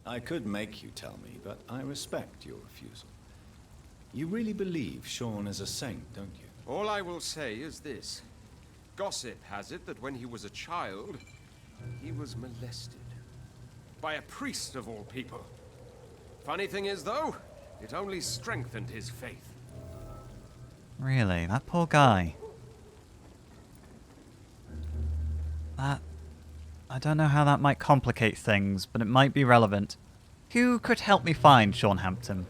I could make you tell me, but I respect your refusal. You really believe Sean is a saint, don't you? All I will say is this. Gossip has it that when he was a child, he was molested. By a priest of all people. Funny thing is, though, it only strengthened his faith. Really? That poor guy. I don't know how that might complicate things, but it might be relevant. Who could help me find Sean Hampton?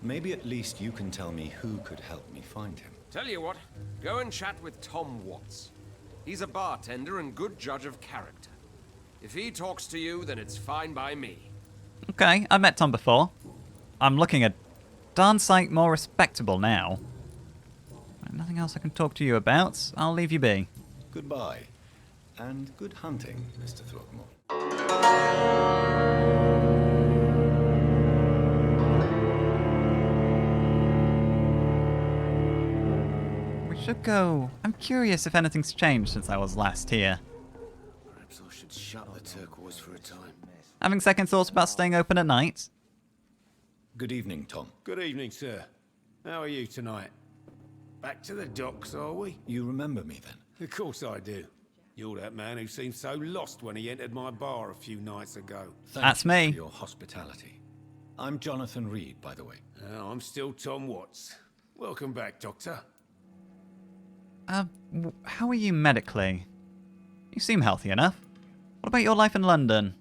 Maybe at least you can tell me who could help me find him. Tell you what, go and chat with Tom Watts. He's a bartender and good judge of character. If he talks to you, then it's fine by me. Okay, I've met Tom before. I'm looking a darn sight more respectable now. Nothing else I can talk to you about. I'll leave you be. Goodbye. And good hunting, Mr. Throckmorton. We should go. I'm curious if anything's changed since I was last here. Perhaps I should shut the Turquoise for a time. Having second thoughts about staying open at night? Good evening, Tom. Good evening, sir. How are you tonight? Back to the docks, are we? You remember me then? Of course I do. You're that man who seemed so lost when he entered my bar a few nights ago. That's Thank you me. for your hospitality. I'm Jonathan Reed, by the way. I'm still Tom Watts. Welcome back, Doctor. How are you medically? You seem healthy enough. What about your life in London?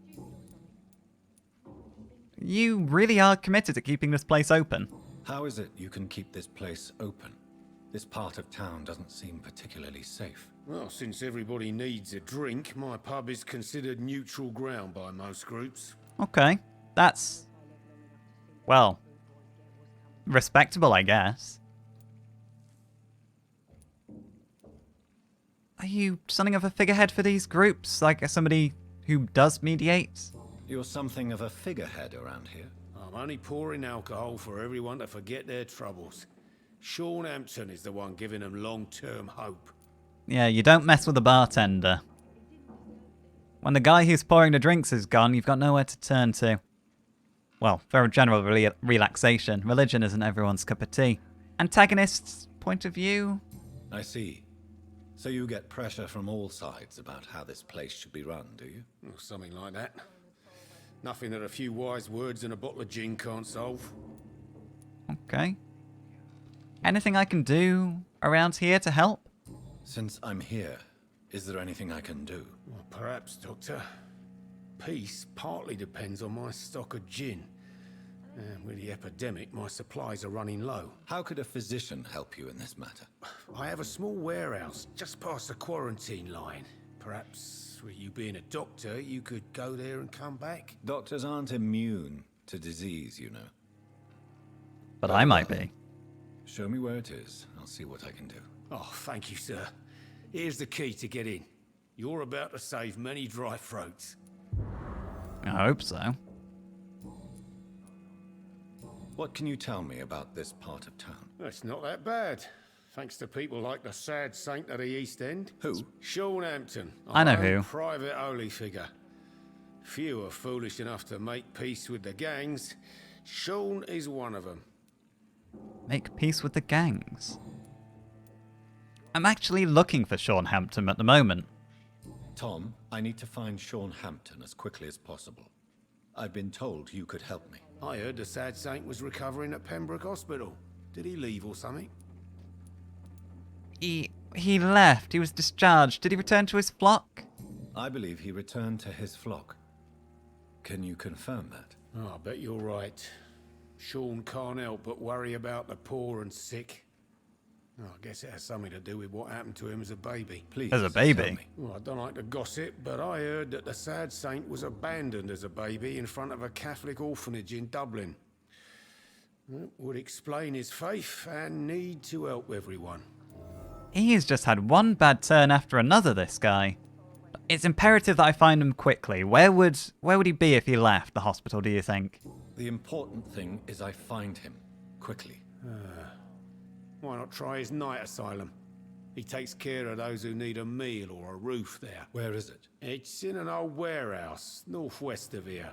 You really are committed to keeping this place open. How is it you can keep this place open? This part of town doesn't seem particularly safe. Well, since everybody needs a drink, my pub is considered neutral ground by most groups. Okay, that's... well, respectable, I guess. Are you something of a figurehead for these groups? Like somebody who does mediate? You're something of a figurehead around here. I'm only pouring alcohol for everyone to forget their troubles. Sean Hampton is the one giving them long-term hope. Yeah, you don't mess with the bartender. When the guy who's pouring the drinks is gone, you've got nowhere to turn to. Well, for a general relaxation, religion isn't everyone's cup of tea. Antagonist's point of view? I see. So you get pressure from all sides about how this place should be run, do you? Or something like that. Nothing that a few wise words and a bottle of gin can't solve. Okay. Anything I can do around here to help? Since I'm here, is there anything I can do? Well, perhaps, Doctor. Peace partly depends on my stock of gin. And with the epidemic, my supplies are running low. How could a physician help you in this matter? I have a small warehouse just past the quarantine line. Perhaps, with you being a doctor, you could go there and come back? Doctors aren't immune to disease, you know. But I might be. Show me where it is. I'll see what I can do. Oh, thank you, sir. Here's the key to get in. You're about to save many dry throats. I hope so. What can you tell me about this part of town? It's not that bad. Thanks to people like the sad saint of the East End. Who? Sean Hampton. I know our who. Private holy figure. Few are foolish enough to make peace with the gangs. Sean is one of them. Make peace with the gangs. I'm actually looking for Sean Hampton at the moment. Tom, I need to find Sean Hampton as quickly as possible. I've been told you could help me. I heard the sad saint was recovering at Pembroke Hospital. Did he leave or something? He left. He was discharged. Did he return to his flock? I believe he returned to his flock. Can you confirm that? Oh, I bet you're right. Sean can't help but worry about the poor and sick. Oh, I guess it has something to do with what happened to him as a baby. Please. As a baby? tell me. Well, I don't like to gossip, but I heard that the sad saint was abandoned as a baby in front of a Catholic orphanage in Dublin. That would explain his faith and need to help everyone. He's just had one bad turn after another, this guy. It's imperative that I find him quickly. Where would he be if he left the hospital, do you think? The important thing is I find him quickly. Why not try his night asylum? He takes care of those who need a meal or a roof there. Where is it? It's in an old warehouse, northwest of here.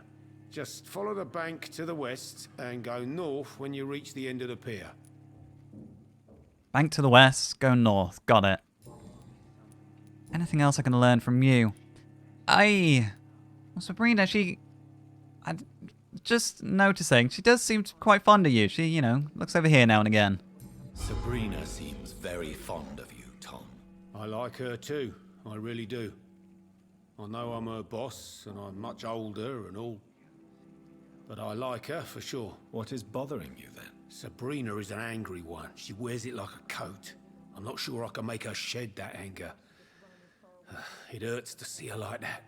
Just follow the bank to the west and go north when you reach the end of the pier. Bank to the west, go north. Got it. Anything else I can learn from you? Well, Sabrina, I'm just noticing, she does seem quite fond of you. She, you know, looks over here now and again. Sabrina seems very fond of you, Tom. I like her too, I really do. I know I'm her boss and I'm much older and all, but I like her for sure. What is bothering you then? Sabrina is an angry one. She wears it like a coat. I'm not sure I can make her shed that anger. It hurts to see her like that.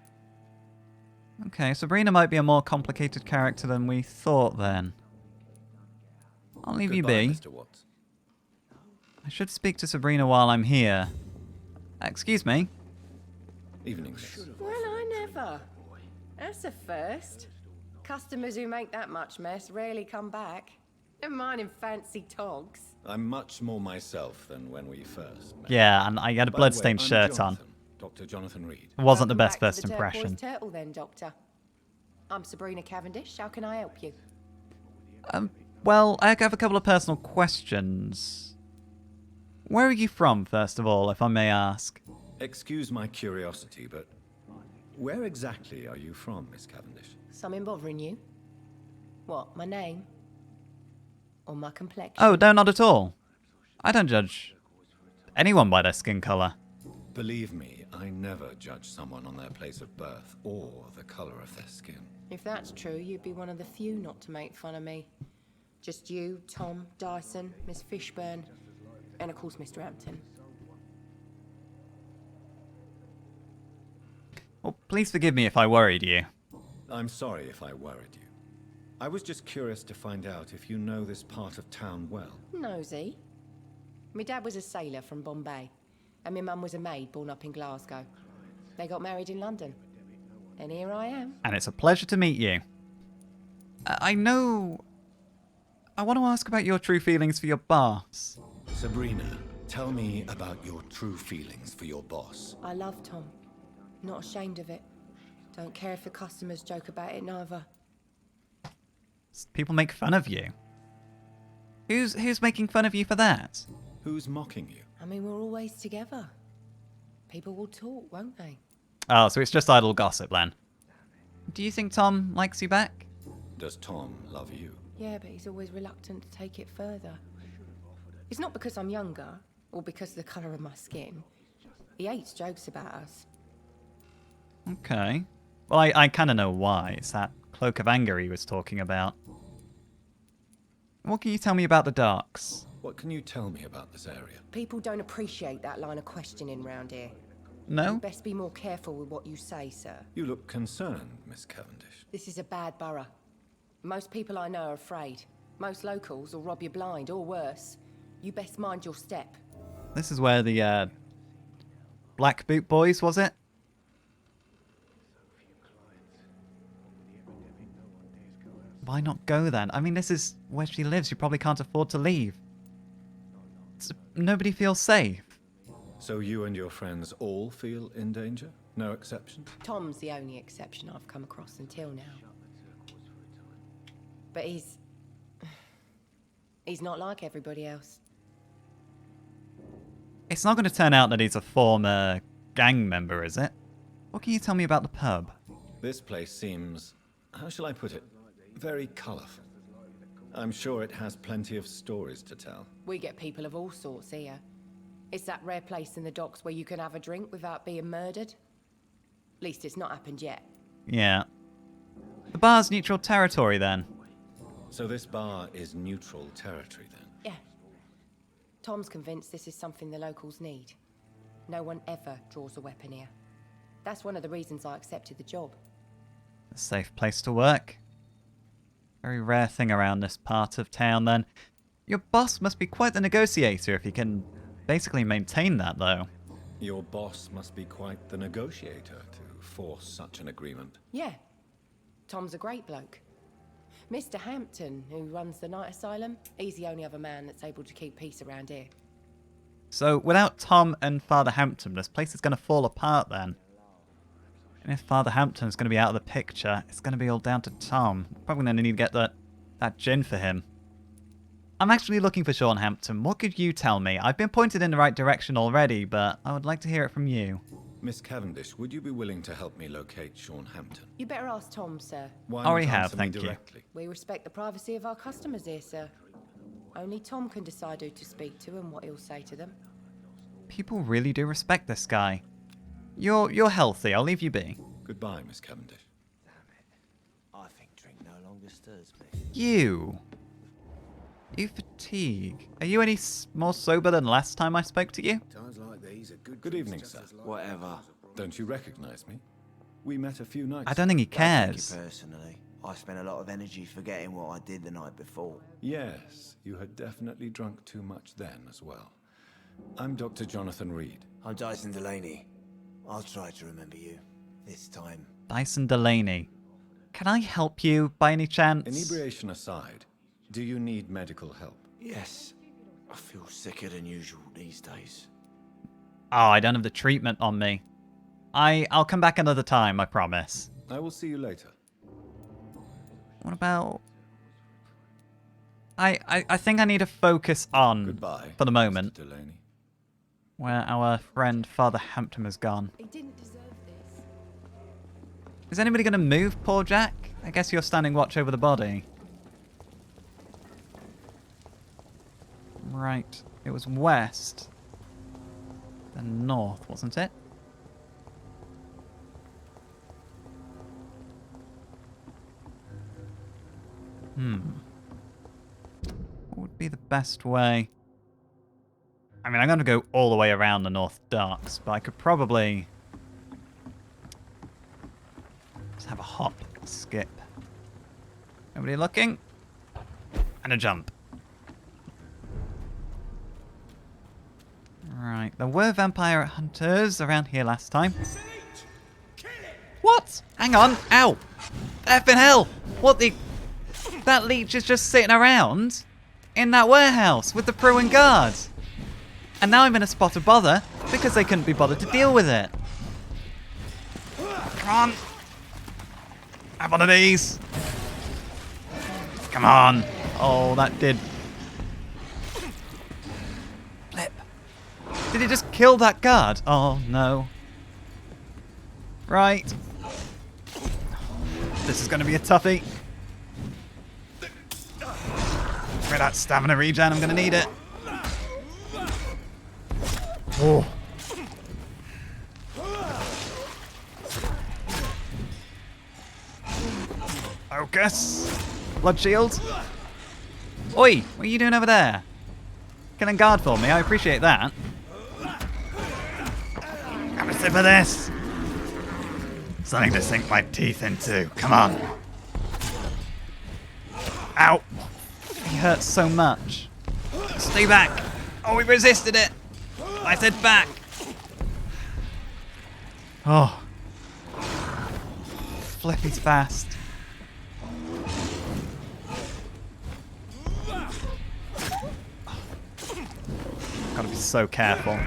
Okay, Sabrina might be a more complicated character than we thought then. I'll leave you Goodbye, be. Mr. Watts. I should speak to Sabrina while I'm here. Excuse me. Evening, miss. Well, I never. That's a first. Customers who make that much mess rarely come back. Never mind in fancy togs. I'm much more myself than when we first met. Yeah, and I had a By the way, bloodstained I'm shirt on. Jonathan, Dr. Jonathan Reed. It wasn't the Welcome best back first to the impression. Turquoise Turtle then, Doctor. I'm Sabrina Cavendish. How can I help you? Well, I have a couple of personal questions. Where are you from, first of all, if I may ask? Excuse my curiosity, but where exactly are you from, Miss Cavendish? Something bothering you? What, my name? Or my complexion? Oh, no, not at all. I don't judge anyone by their skin colour. Believe me, I never judge someone on their place of birth or the colour of their skin. If that's true, you'd be one of the few not to make fun of me. Just you, Tom, Dyson, Miss Fishburne, and of course Mr. Hampton. Well, please forgive me if I worried you. I'm sorry if I worried you. I was just curious to find out if you know this part of town well. Nosy. My dad was a sailor from Bombay, and my mum was a maid born up in Glasgow. They got married in London. And here I am. And it's a pleasure to meet you. I want to ask about your true feelings for your boss. Sabrina, tell me about your true feelings for your boss. I love Tom. Not ashamed of it. Don't care if the customers joke about it neither. People make fun of you. Who's making fun of you for that? Who's mocking you? I mean, we're always together. People will talk, won't they? Oh, so it's just idle gossip then. Do you think Tom likes you back? Does Tom love you? Yeah, but he's always reluctant to take it further. It's not because I'm younger, or because of the colour of my skin. He hates jokes about us. Okay. Well, I kind of know why. It's that cloak of anger he was talking about. What can you tell me about the docks? What can you tell me about this area? People don't appreciate that line of questioning round here. No? You best be more careful with what you say, sir. You look concerned, Miss Cavendish. This is a bad borough. Most people I know are afraid. Most locals will rob you blind, or worse. You best mind your step. This is where the Black Boot Boys, was it? Why not go then? I mean, this is where she lives. You probably can't afford to leave. Nobody feels safe. So you and your friends all feel in danger? No exception? Tom's the only exception I've come across until now. But he's not like everybody else. It's not going to turn out that he's a former gang member, is it? What can you tell me about the pub? This place seems, how shall I put it, very colourful. I'm sure it has plenty of stories to tell. We get people of all sorts here. It's that rare place in the docks where you can have a drink without being murdered. At least it's not happened yet. Yeah. The bar's neutral territory then. So this bar is neutral territory then? Yeah. Tom's convinced this is something the locals need. No one ever draws a weapon here. That's one of the reasons I accepted the job. A safe place to work. Very rare thing around this part of town then. Your boss must be quite the negotiator if he can basically maintain that though. Your boss must be quite the negotiator to force such an agreement. Yeah. Tom's a great bloke. Mr. Hampton, who runs the night asylum, he's the only other man that's able to keep peace around here. So without Tom and Father Hampton, this place is going to fall apart then. And if Father Hampton's going to be out of the picture, it's going to be all down to Tom. Probably going to need to get that gin for him. I'm actually looking for Sean Hampton. What could you tell me? I've been pointed in the right direction already, but I would like to hear it from you. Miss Cavendish, would you be willing to help me locate Sean Hampton? You better ask Tom, sir. Why Already not have, answer me thank you. directly? We respect the privacy of our customers here, sir. Only Tom can decide who to speak to and what he'll say to them. People really do respect this guy. You're healthy. I'll leave you be. Goodbye, Miss Cavendish. I think drink no longer stirs me. You fatigue. Are you any more sober than last time I spoke to you? Times like these are Good evening, sir. Whatever. Don't you recognize me? We met a few nights I don't think he Thank cares. you personally. I spent a lot of energy forgetting what I did the night before. Yes, you had definitely drunk too much then as well. I'm Dr. Jonathan Reed. I'm Dyson Delaney. I'll try to remember you. This time. Dyson Delaney. Can I help you by any chance? Inebriation aside, do you need medical help? Yes. I feel sicker than usual these days. Oh, I don't have the treatment on me. I'll come back another time, I promise. I will see you later. What about... I think I need to focus on, Goodbye, for the moment, Mr. Delaney. where our friend Father Hampton has gone. He didn't deserve this. Is anybody going to move poor Jack? I guess you're standing watch over the body. Right. It was west. Then north, wasn't it? What would be the best way? I mean, I'm going to go all the way around the North Docks, but I could probably just have a hop, a skip. Nobody looking? And a jump. Right, there were vampire hunters around here last time. What? Hang on. Ow. Effing hell. What the... That leech is just sitting around in that warehouse with the crew and guards. And now I'm in a spot of bother because they couldn't be bothered to deal with it. Come on. Have one of these. Come on. Oh, that did... Flip. Did he just kill that guard? Oh, no. Right. This is going to be a toughie. For that stamina regen, I'm going to need it. Oh. Focus. Blood shield. Oi, what are you doing over there? Killing guard for me, I appreciate that. Have a sip of this. Something to sink my teeth into. Come on. Ow. He hurts so much. Stay back. Oh, we resisted it. I said back. Oh. Flip, he's fast. Gotta be so careful.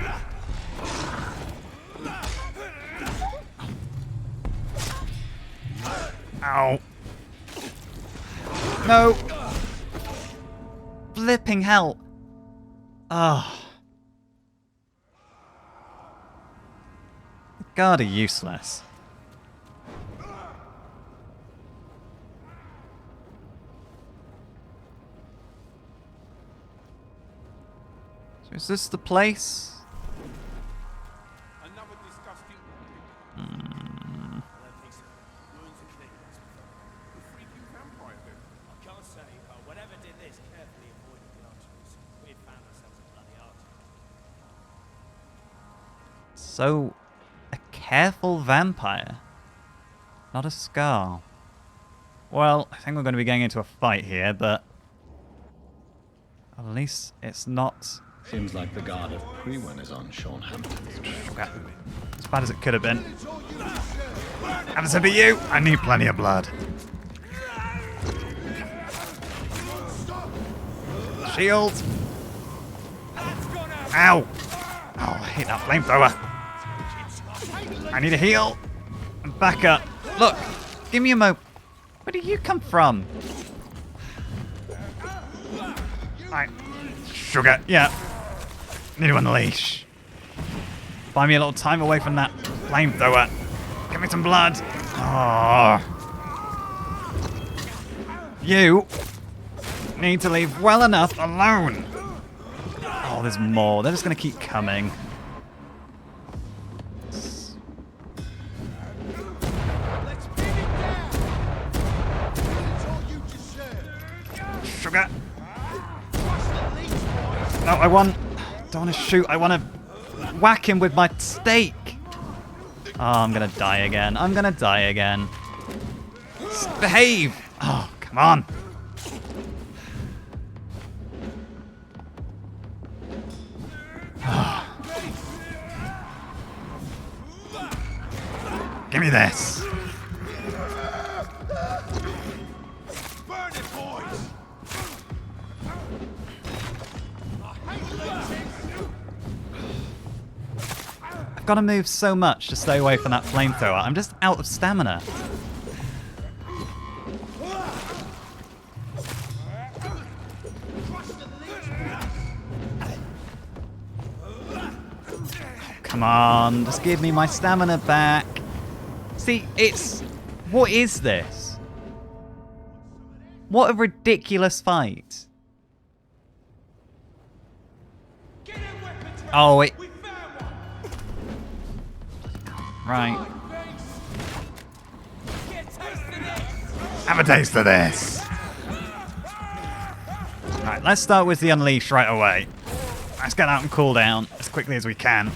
Ow. No. Flipping hell. Ah. The guard are useless. So is this the place? Another disgusting... I can't say, but whatever did this carefully avoided the archers. We had found ourselves a bloody archer. So, a careful vampire. Not a scar. Well, I think we're going to be getting into a fight here, but... At least it's not Seems like the guard of Prewen is on Sean Hampton's track. as bad as it could have been. Have a sip of you! I need plenty of blood. Shield! Ow! Oh, I hate that flamethrower. I need a heal. And Back up. Look, give me a mo. Where do you come from? Right. Sugar, yeah. Need to unleash. Buy me a little time away from that flamethrower. Give me some blood. Oh. You need to leave well enough alone. Oh, there's more. They're just going to keep coming. Sugar. No, I want... Don't want to shoot. I want to whack him with my stake. Oh, I'm going to die again. I'm going to die again. Behave. Oh, come on. Give me this. I've got to move so much to stay away from that flamethrower. I'm just out of stamina. Come on, just give me my stamina back. See, it's... What is this? What a ridiculous fight. Oh, it... Right. Have a taste of this. Right, let's start with the unleash right away. Let's get out and cool down as quickly as we can.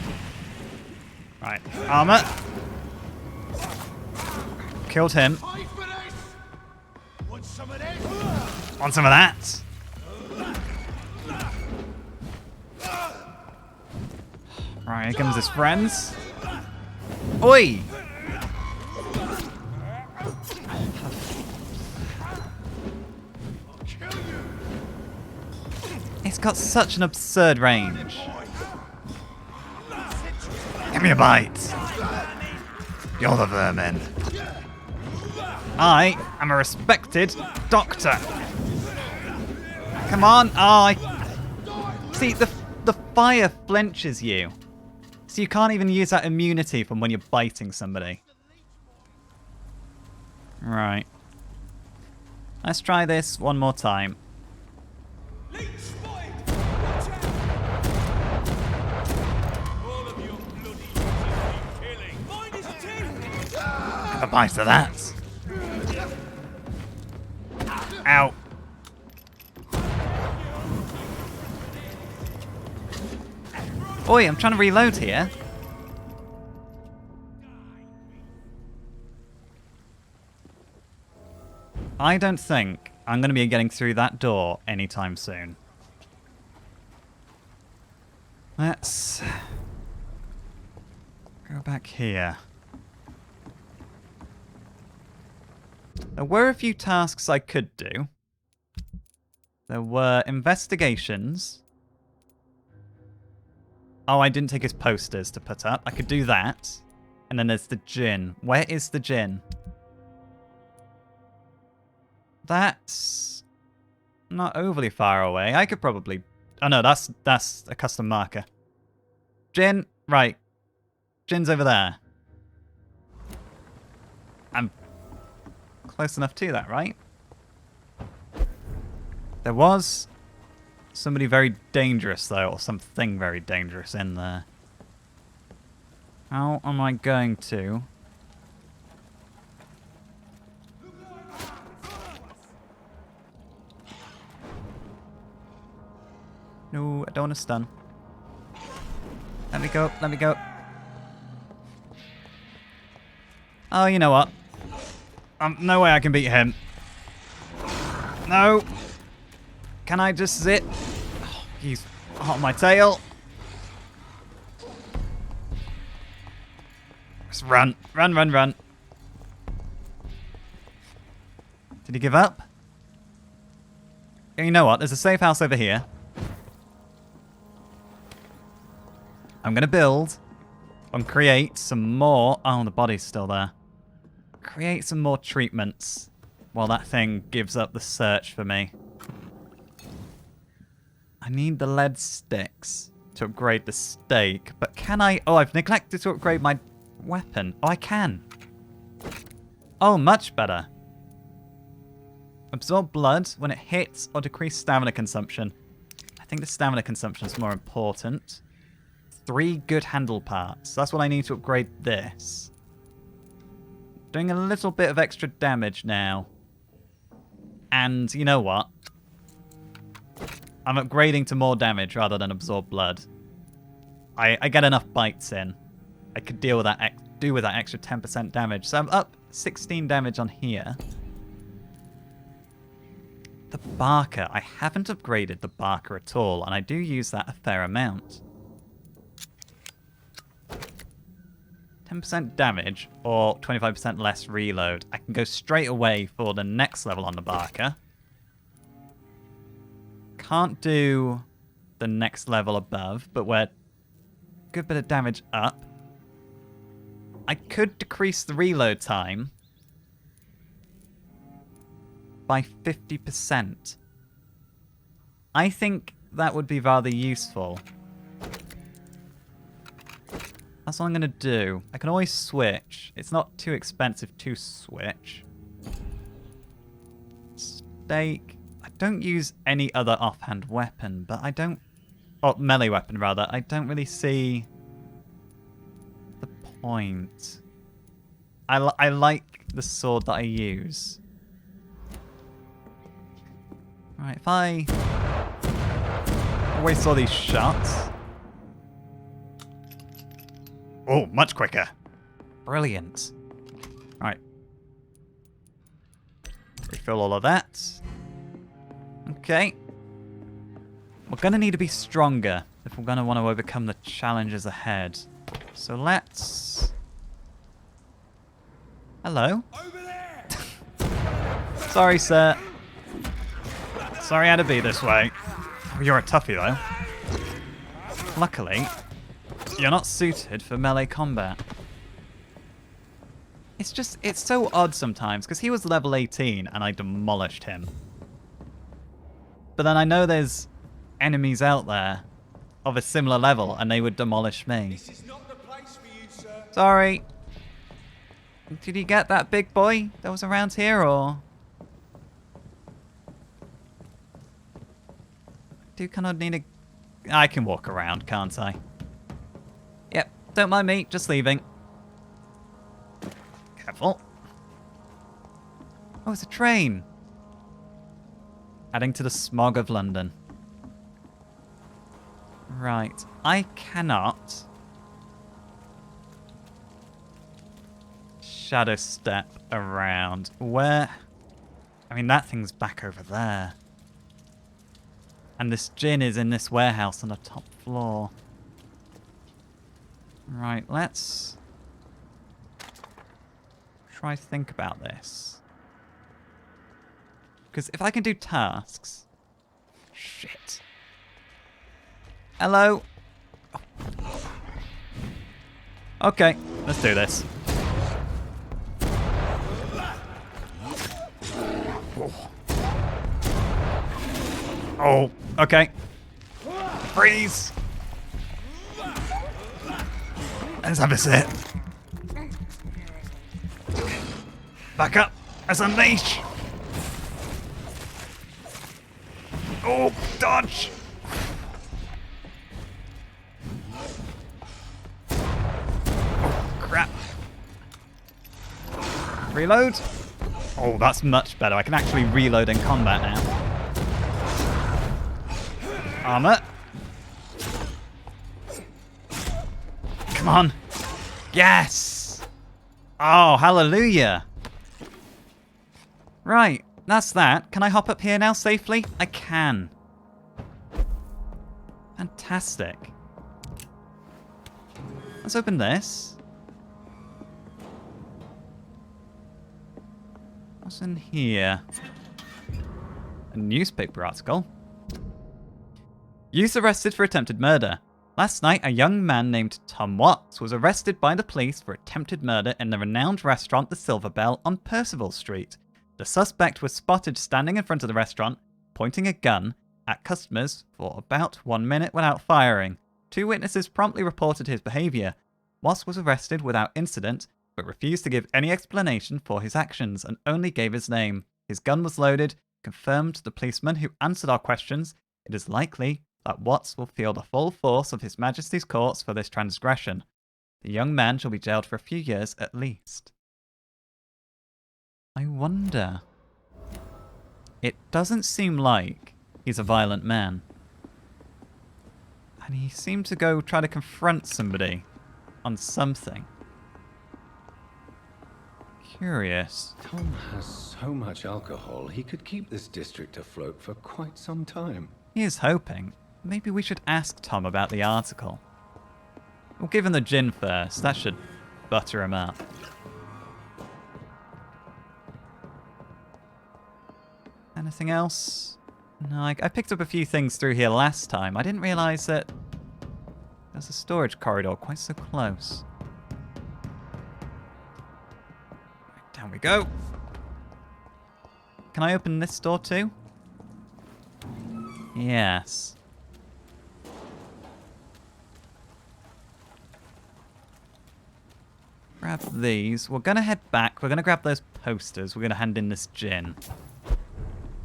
Right, armor. Killed him. Want some of that? Right, here comes his friends. Oi! It's got such an absurd range. Give me a bite. You're the vermin. I am a respected doctor. Come on. Oh, see, the fire flinches you. So you can't even use that immunity from when you're biting somebody. Right. Let's try this one more time. Have a bite of that. Ow. Oi, I'm trying to reload here. I don't think I'm going to be getting through that door anytime soon. Let's go back here. There were a few tasks I could do. There were investigations. Oh, I didn't take his posters to put up. I could do that. And then there's the gin. Where is the gin? That's not overly far away. I could probably... Oh no, that's a custom marker. Gin, right. Gin's over there. I'm close enough to that, right? There was somebody very dangerous, though, or something very dangerous in there. How am I going to... No, I don't want to stun. Let me go, let me go. Oh, you know what? No way I can beat him. No. Can I just zip? Oh, he's hot on my tail. Just run, run, run, run. Did he give up? You know what? There's a safe house over here. I'm going to build and create some more... Oh, the body's still there. create some more treatments while that thing gives up the search for me. I need the lead sticks to upgrade the stake, but can I... Oh, I've neglected to upgrade my weapon. Oh, I can. Oh, much better. Absorb blood when it hits or decrease stamina consumption. I think the stamina consumption is more important. 3 good handle parts. That's what I need to upgrade this. Doing a little bit of extra damage now. And you know what? I'm upgrading to more damage rather than absorb blood. I get enough bites in. I could deal with that, do with that extra 10% damage. So I'm up 16 damage on here. The Barker. I haven't upgraded the Barker at all, and I do use that a fair amount. 10% damage or 25% less reload. I can go straight away for the next level on the Barker. Can't do the next level above, but we're a good bit of damage up. I could decrease the reload time by 50%. I think that would be rather useful. That's what I'm going to do. I can always switch. It's not too expensive to switch. Stake. I don't use any other offhand weapon, but I don't... Oh, melee weapon, rather. I don't really see the point. I like the sword that I use. Right, if I waste all these shots... Oh, much quicker. Brilliant. Right. Refill all of that. Okay. We're going to need to be stronger if we're going to want to overcome the challenges ahead. So let's... Hello? Over there! Sorry, sir. Sorry I had to be this way. Oh, you're a toughie, though. Luckily, you're not suited for melee combat. It's so odd sometimes, because he was level 18 and I demolished him. But then I know there's enemies out there of a similar level and they would demolish me. This is not the place for you, sir. Sorry. Did you get that big boy that was around here, or...? Do kind of need a... I can walk around, can't I? Yep, don't mind me, just leaving. Careful. Oh, it's a train. Adding to the smog of London. Right, I cannot shadow step around. Where? I mean, that thing's back over there. And this gin is in this warehouse on the top floor. Right, let's try to think about this. Because if I can do tasks... Shit. Hello? Okay, let's do this. Oh, okay. Freeze! Let's have a sit. Back up. Let's unleash. Oh, dodge! Oh, crap. Reload. Oh, that's much better. I can actually reload in combat now. Armor. Come on. Yes! Oh, hallelujah. Right, that's that. Can I hop up here now safely? I can. Fantastic. Let's open this. What's in here? A newspaper article. Youth arrested for attempted murder. Last night, a young man named Tom Watts was arrested by the police for attempted murder in the renowned restaurant The Silver Bell on Percival Street. The suspect was spotted standing in front of the restaurant, pointing a gun at customers for about 1 minute without firing. 2 witnesses promptly reported his behaviour. Watts was arrested without incident, but refused to give any explanation for his actions and only gave his name. His gun was loaded, confirmed to the policeman who answered our questions. It is likely that Watts will feel the full force of His Majesty's courts for this transgression. The young man shall be jailed for a few years at least. I wonder. It doesn't seem like he's a violent man. And he seemed to go try to confront somebody on something. Curious. Tom has so much alcohol, he could keep this district afloat for quite some time. He is hoping. Maybe we should ask Tom about the article. We'll give him the gin first. That should butter him up. Anything else? No, I picked up a few things through here last time. I didn't realise that there's a storage corridor quite so close. Right, down we go. Can I open this door too? Yes. Grab these. We're going to head back. We're going to grab those posters. We're going to hand in this gin.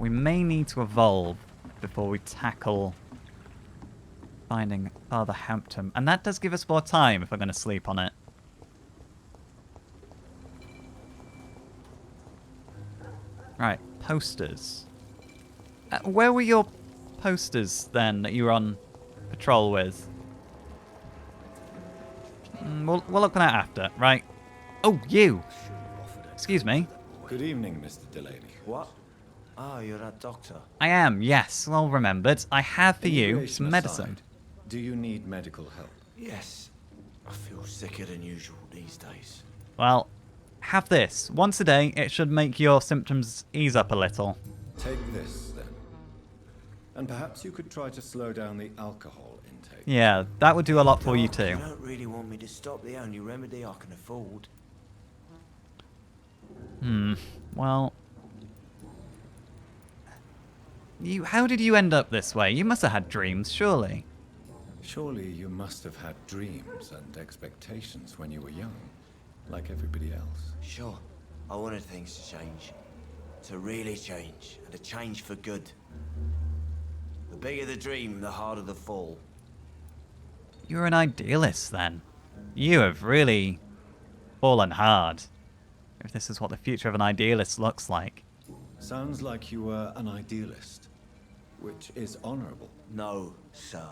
We may need to evolve before we tackle finding Father Hampton. And that does give us more time if we're going to sleep on it. Right, posters. Where were your posters then that you were on patrol with? We'll look at that after, right? Oh, you! Excuse me. Good evening, Mr. Delaney. What? Oh, you're that doctor. I am, yes, well remembered. I have for you Immigration some medicine. aside, do you need medical help? Yes. I feel sicker than usual these days. Well, have this. Once a day, it should make your symptoms ease up a little. Take this, then. And perhaps you could try to slow down the alcohol intake. Yeah, that would do a lot for you too. You don't really want me to stop the only remedy I can afford. Well... How did you end up this way? You must have had dreams, surely. Surely you must have had dreams and expectations when you were young, like everybody else. Sure. I wanted things to change. To really change. And to change for good. The bigger the dream, the harder the fall. You're an idealist, then. You have really fallen hard. If this is what the future of an idealist looks like. Sounds like you were an idealist, which is honorable. No, sir.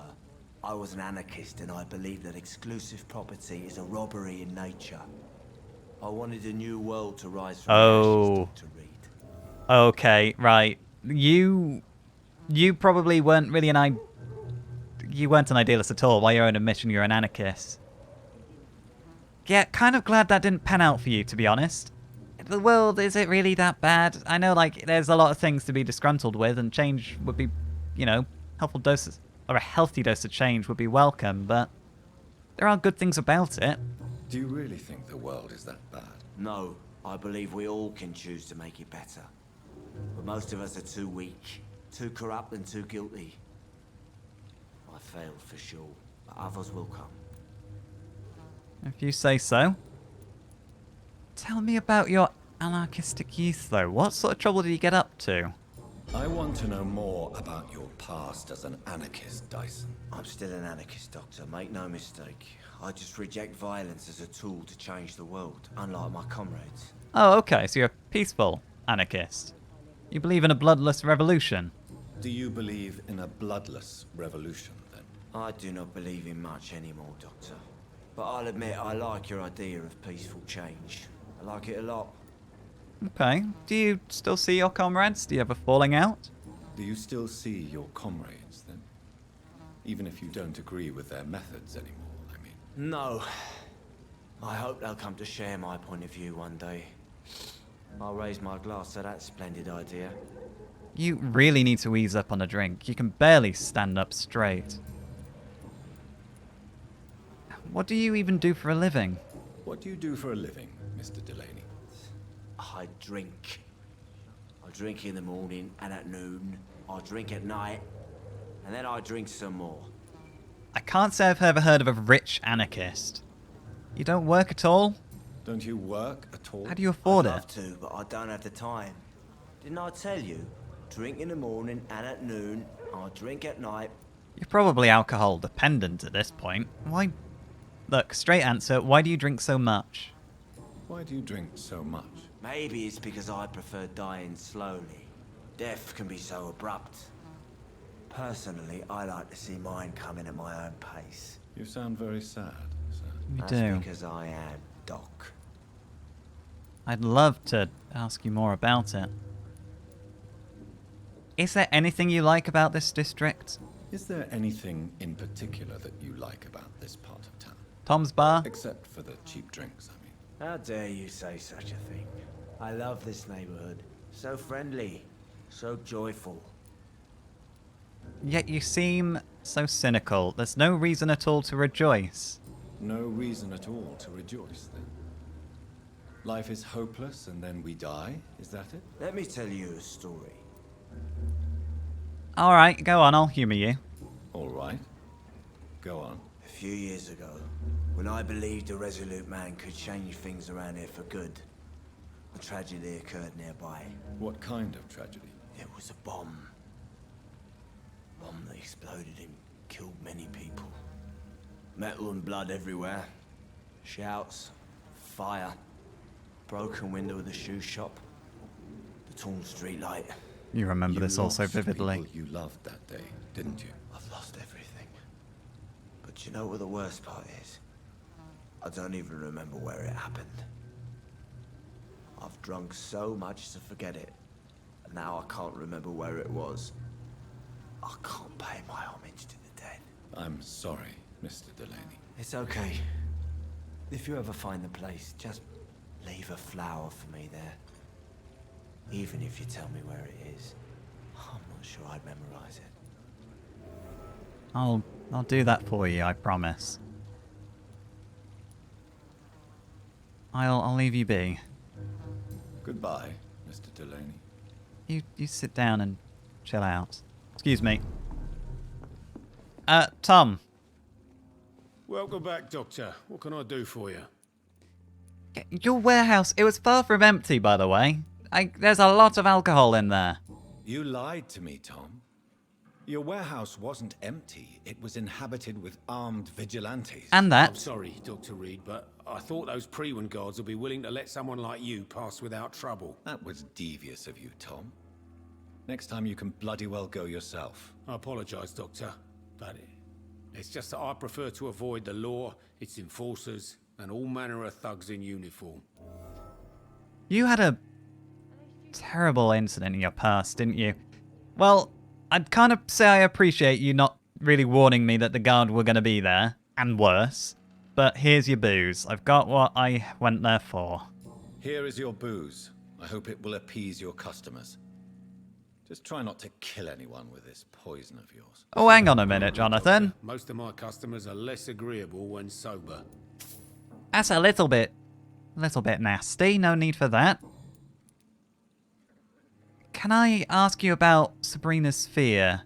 I was an anarchist and I believed that exclusive property is a robbery in nature. I wanted a new world to rise from the ashes, Dr. Reed. Okay, right. You probably weren't really you weren't an idealist at all. By your own admission, you're an anarchist. Yeah, kind of glad that didn't pan out for you, to be honest. The world, is it really that bad? I know, like, there's a lot of things to be disgruntled with, and change would be, you know, helpful doses, or a healthy dose of change would be welcome, but there are good things about it. Do you really think the world is that bad? No, I believe we all can choose to make it better. But most of us are too weak, too corrupt and too guilty. I failed for sure, but others will come. If you say so. Tell me about your anarchistic youth, though. What sort of trouble did you get up to? I want to know more about your past as an anarchist, Dyson. I'm still an anarchist, Doctor, make no mistake. I just reject violence as a tool to change the world, unlike my comrades. Oh, okay, so you're a peaceful anarchist. You believe in a bloodless revolution. Do you believe in a bloodless revolution, then? I do not believe in much anymore, Doctor. But I'll admit I like your idea of peaceful change. I like it a lot. Okay. Do you still see your comrades? Do you have a falling out? Do you still see your comrades, then? Even if you don't agree with their methods anymore, I mean. No. I hope they'll come to share my point of view one day. I'll raise my glass to that splendid idea. You really need to ease up on a drink. You can barely stand up straight. What do you even do for a living? What do you do for a living, Mr. Delaney? I drink. I drink in the morning and at noon. I drink at night. And then I drink some more. I can't say I've ever heard of a rich anarchist. You don't work at all? Don't you work at all? How do you afford I'd it? love to, but I don't have the time. Didn't I tell you? Drink in the morning and at noon. I drink at night. You're probably alcohol dependent at this point. Why? Look, straight answer, why do you drink so much? Why do you drink so much? Maybe it's because I prefer dying slowly. Death can be so abrupt. Personally, I like to see mine coming at my own pace. You sound very sad, sir. You That's do. because I am Doc. I'd love to ask you more about it. Is there anything you like about this district? Is there anything in particular that you like about this part of town? Tom's Bar? Except for the cheap drinks, I mean. How dare you say such a thing? I love this neighborhood. So friendly, so joyful. Yet you seem so cynical. There's no reason at all to rejoice. No reason at all to rejoice, then. Life is hopeless and then we die, is that it? Let me tell you a story. Alright, go on, I'll humour you. All right. Go on. A few years ago, when I believed a resolute man could change things around here for good, a tragedy occurred nearby. What kind of tragedy? It was a bomb. Bomb that exploded and killed many people. Metal and blood everywhere. Shouts, fire, broken window of the shoe shop, the torn street light. You remember You this all so lost vividly. people you loved that day, didn't you? I've lost everything. But you know what the worst part is? I don't even remember where it happened. I've drunk so much to forget it. And now I can't remember where it was. I can't pay my homage to the dead. I'm sorry, Mr. Delaney. It's okay. If you ever find the place, just leave a flower for me there. Even if you tell me where it is, I'm not sure I'd memorize it. I'll do that for you, I promise. I'll leave you be. Goodbye, Mr. Delaney. You sit down and chill out. Excuse me. Tom. Welcome back, Doctor. What can I do for you? Your warehouse, it was far from empty, by the way. There's a lot of alcohol in there. You lied to me, Tom. Your warehouse wasn't empty. It was inhabited with armed vigilantes. And I'm that. sorry, Dr. Reed, but I thought those Prewen guards would be willing to let someone like you pass without trouble. That was devious of you, Tom. Next time you can bloody well go yourself. I apologize, Doctor, but it's just that I prefer to avoid the law, its enforcers, and all manner of thugs in uniform. You had a terrible incident in your past, didn't you? Well, I'd kind of say I appreciate you not really warning me that the guard were going to be there, and worse. But here's your booze. I've got what I went there for. Here is your booze. I hope it will appease your customers. Just try not to kill anyone with this poison of yours. Oh, hang on a minute, Jonathan. Most of my customers are less agreeable when sober. That's a little bit nasty. No need for that. Can I ask you about Sabrina's fear?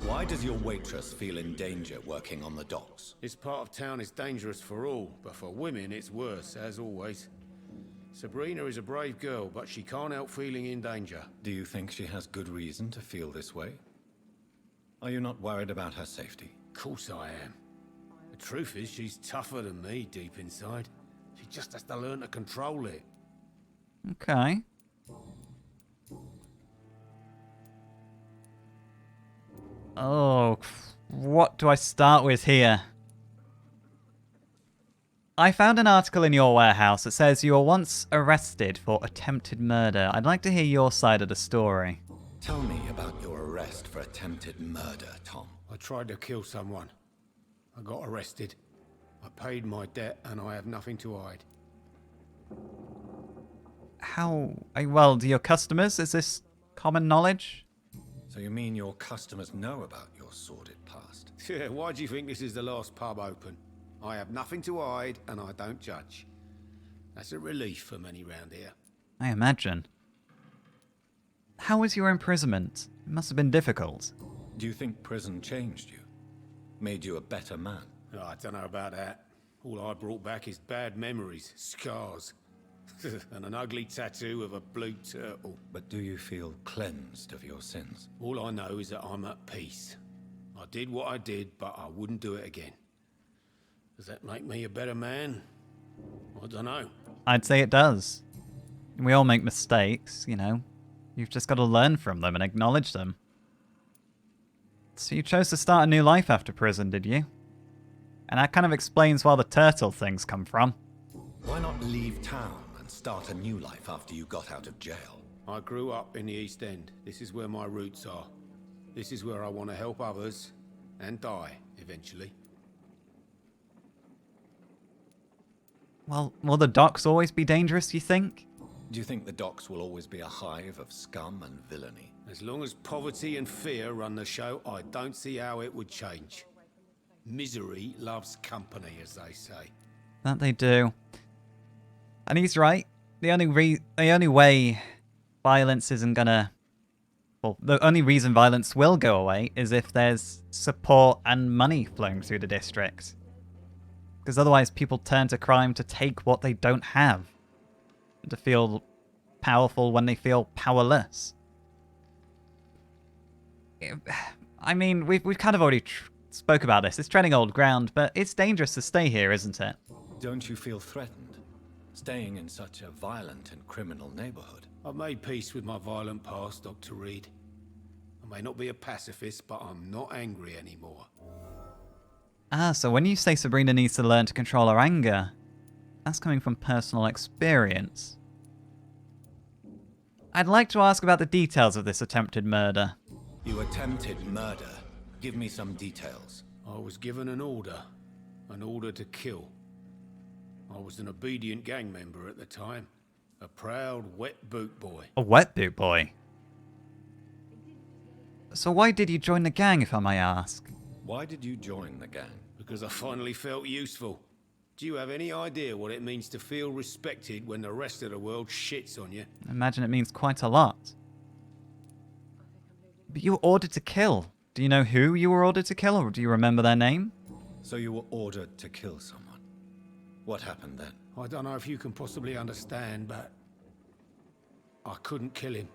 Why does your waitress feel in danger working on the docks? This part of town is dangerous for all, but for women it's worse, as always. Sabrina is a brave girl, but she can't help feeling in danger. Do you think she has good reason to feel this way? Are you not worried about her safety? Of course I am. The truth is, she's tougher than me deep inside. She just has to learn to control it. Okay. Oh, what do I start with here? I found an article in your warehouse that says you were once arrested for attempted murder. I'd like to hear your side of the story. Tell me about your arrest for attempted murder, Tom. I tried to kill someone. I got arrested. I paid my debt and I have nothing to hide. How... well, do your customers? Is this common knowledge? So you mean your customers know about your your sordid past. Yeah, why do you think this is the last pub open? I have nothing to hide, and I don't judge. That's a relief for many round here. I imagine. How was your imprisonment? It must have been difficult. Do you think prison changed you? Made you a better man? Oh, I don't know about that. All I brought back is bad memories, scars, and an ugly tattoo of a blue turtle. But do you feel cleansed of your sins? All I know is that I'm at peace. I did what I did, but I wouldn't do it again. Does that make me a better man? I don't know. I'd say it does. We all make mistakes, you know. You've just got to learn from them and acknowledge them. So you chose to start a new life after prison, did you? And that kind of explains where the turtle things come from. Why not leave town and start a new life after you got out of jail? I grew up in the East End. This is where my roots are. This is where I want to help others and die, eventually. Well, will the docks always be dangerous, you think? Do you think the docks will always be a hive of scum and villainy? As long as poverty and fear run the show, I don't see how it would change. Misery loves company, as they say. That they do. And he's right. The only way violence isn't gonna... Well, the only reason violence will go away is if there's support and money flowing through the district. Because otherwise people turn to crime to take what they don't have. To feel powerful when they feel powerless. I mean, we've kind of already spoke about this. It's treading old ground, but it's dangerous to stay here, isn't it? Don't you feel threatened, staying in such a violent and criminal neighborhood? I've made peace with my violent past, Dr. Reed. I may not be a pacifist, but I'm not angry anymore. Ah, so when you say Sabrina needs to learn to control her anger, that's coming from personal experience. I'd like to ask about the details of this attempted murder. You attempted murder. Give me some details. I was given an order to kill. I was an obedient gang member at the time. A proud wet boot boy. A wet boot boy? So why did you join the gang, if I may ask? Why did you join the gang? Because I finally felt useful. Do you have any idea what it means to feel respected when the rest of the world shits on you? I imagine it means quite a lot. But you were ordered to kill. Do you know who you were ordered to kill, or do you remember their name? So you were ordered to kill someone. What happened then? I don't know if you can possibly understand, but I couldn't kill him.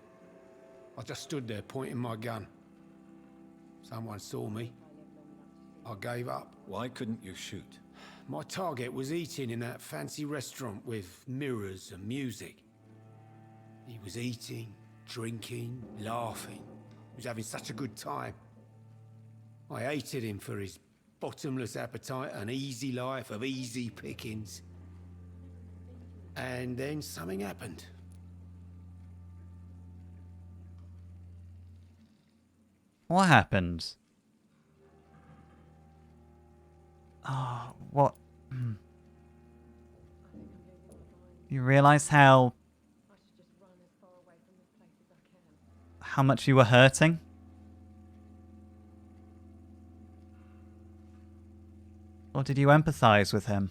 I just stood there pointing my gun. Someone saw me. I gave up. Why couldn't you shoot? My target was eating in that fancy restaurant with mirrors and music. He was eating, drinking, laughing. He was having such a good time. I hated him for his bottomless appetite and easy life of easy pickings. And then something happened. What happened? Oh, what? You realized how much you were hurting? Or did you empathize with him?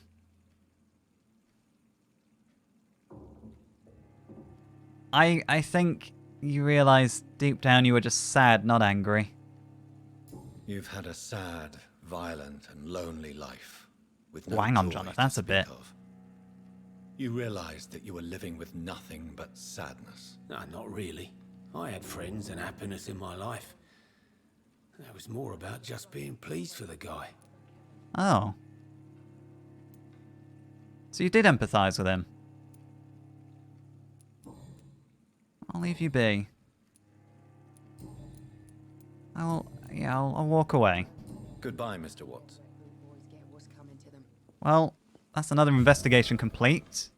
I think you realized deep down you were just sad, not angry. You've had a sad, violent, and lonely life. With no Hang on, joy Jonathan, to that's a speak bit. of. You realized that you were living with nothing but sadness. No, not really. I had friends and happiness in my life. That was more about just being pleased for the guy. Oh. So you did empathize with him? I'll leave you be. I'll walk away. Goodbye, Mr. Watts. Boys get what's coming to them. Well, that's another investigation complete.